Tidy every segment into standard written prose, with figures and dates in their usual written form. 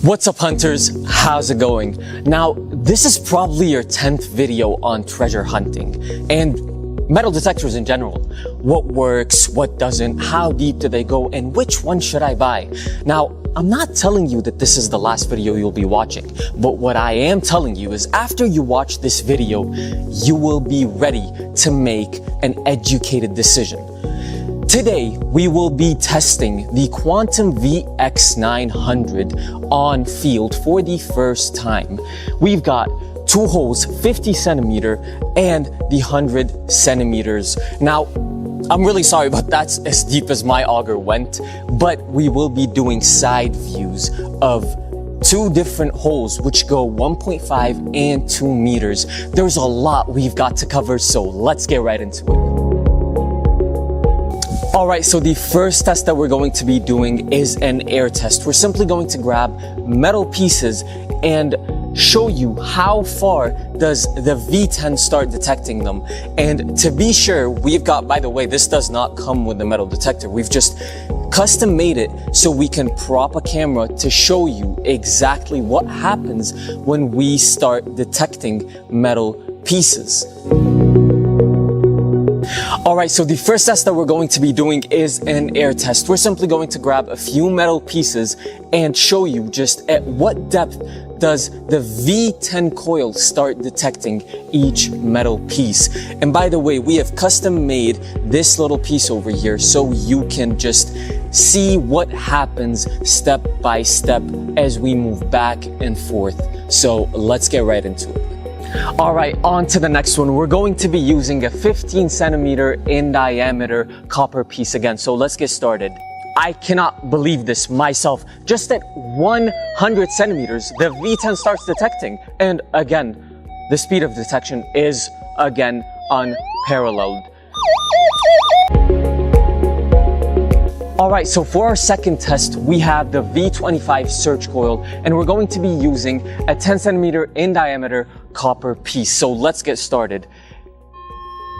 What's up, hunters? How's it going? Now, this is probably your 10th video on treasure hunting and metal detectors in general. What works, what doesn't, how deep do they go, and which one should I buy? Now, I'm not telling you that this is the last video you'll be watching, but what I am telling you is after you watch this video, you will be ready to make an educated decision. Today, we will be testing the Quantum Vx900 on field for the first time. We've got two holes, 50 centimeter and the 100 centimeters. Now, I'm really sorry, but that's as deep as my auger went, but we will be doing side views of two different holes which go 1.5 and 2 meters. There's a lot we've got to cover, so let's get right into it. Alright, so the first test that we're going to be doing is an air test. We're simply going to grab metal pieces and show you how far does the V10 start detecting them. And to be sure, we've got, by the way, this does not come with the metal detector. We've just custom made it so we can prop a camera to show you exactly what happens when we start detecting metal pieces. Alright, so the first test that we're going to be doing is an air test. We're simply going to grab a few metal pieces and show you just at what depth does the V10 coil start detecting each metal piece. And by the way, we have custom made this little piece over here so you can just see what happens step by step as we move back and forth. So let's get right into it. Alright, on to the next one. We're going to be using a 15 centimeter in diameter copper piece again. So let's get started. I cannot believe this myself. Just at 100 centimeters, the V10 starts detecting. And again, the speed of detection is again unparalleled. Alright, so for our second test, we have the V25 search coil, and we're going to be using a 10 centimeter in diameter copper piece. So let's get started.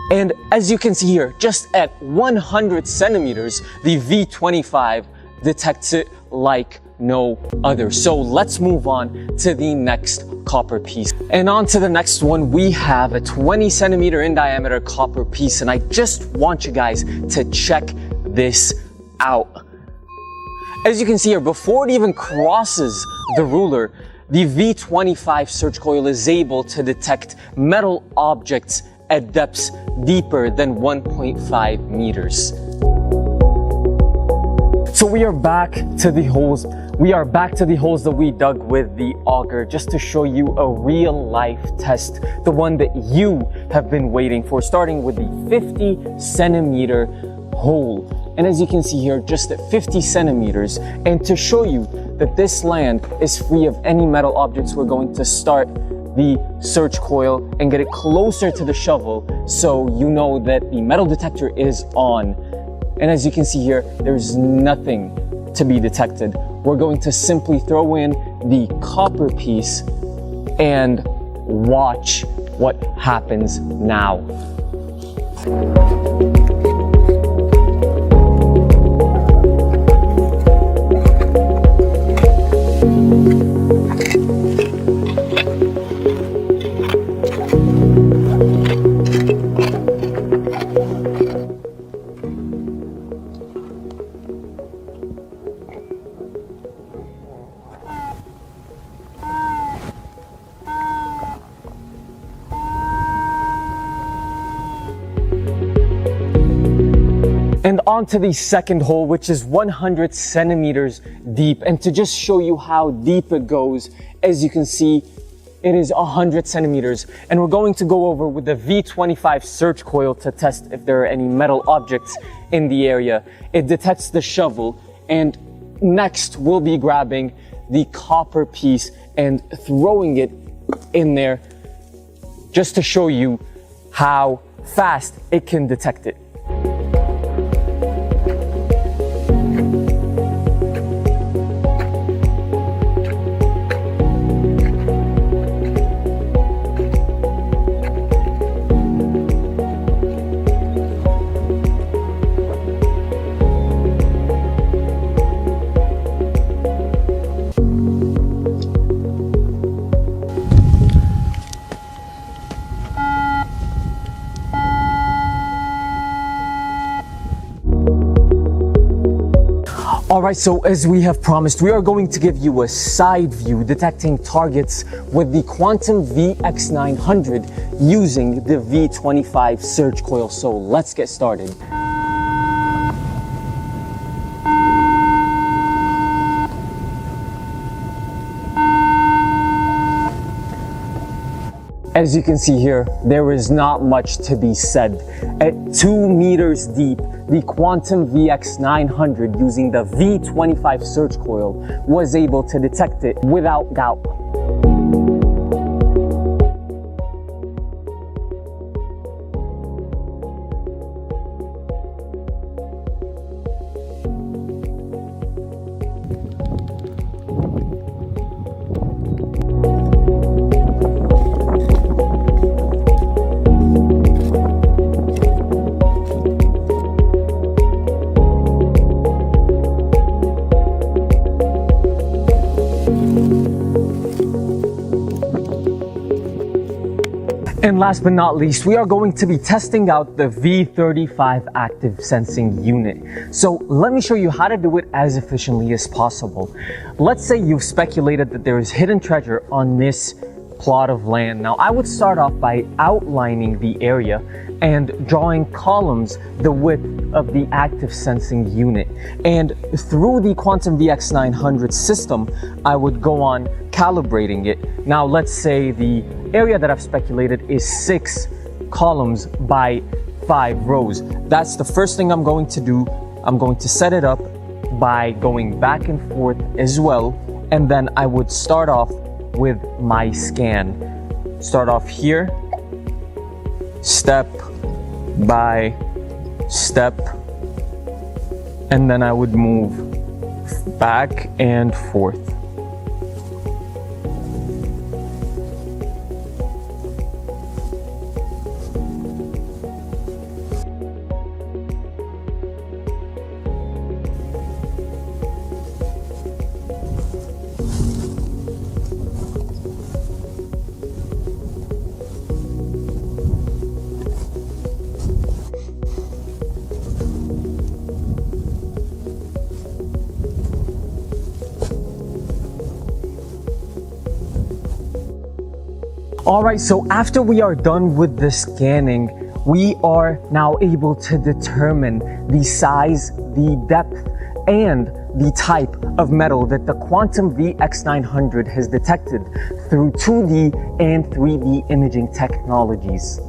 And as you can see here, just at 100 centimeters, the V25 detects it like no other. So let's move on to the next copper piece. And on to the next one, we have a 20 centimeter in diameter copper piece. And I just want you guys to check this out. As you can see here, before it even crosses the ruler, the V25 search coil is able to detect metal objects at depths deeper than 1.5 meters. So we are back to the holes. We are back to the holes that we dug with the auger just to show you a real life test, the one that you have been waiting for, starting with the 50 centimeter hole. And as you can see here, just at 50 centimeters, and to show you that this land is free of any metal objects, we're going to start the search coil and get it closer to the shovel so you know that the metal detector is on. And as you can see here, there's nothing to be detected. We're going to simply throw in the copper piece and watch what happens now. And on to the second hole, which is 100 centimeters deep. And to just show you how deep it goes, as you can see, it is 100 centimeters. And we're going to go over with the V25 search coil to test if there are any metal objects in the area. It detects the shovel. And next, we'll be grabbing the copper piece and throwing it in there just to show you how fast it can detect it. Alright, so as we have promised, we are going to give you a side view detecting targets with the Quantum Vx900 using the V25 surge coil. So let's get started. As you can see here, there is not much to be said. At 2 meters deep, the Quantum Vx900 using the V25 surge coil was able to detect it without doubt. And last but not least, we are going to be testing out the V35 active sensing unit. So let me show you how to do it as efficiently as possible. Let's say you've speculated that there is hidden treasure on this plot of land. Now I would start off by outlining the area and drawing columns the width of the active sensing unit. And through the Quantum Vx900 system, I would go on calibrating it. Now let's say the area that I've speculated is 6 columns by 5 rows. That's the first thing I'm going to do. I'm going to set it up by going back and forth as well. And then I would start off with my scan. Start off here, step by step, and then I would move back and forth. Alright, so after we are done with the scanning, we are now able to determine the size, the depth, and the type of metal that the Quantum Vx900 has detected through 2D and 3D imaging technologies.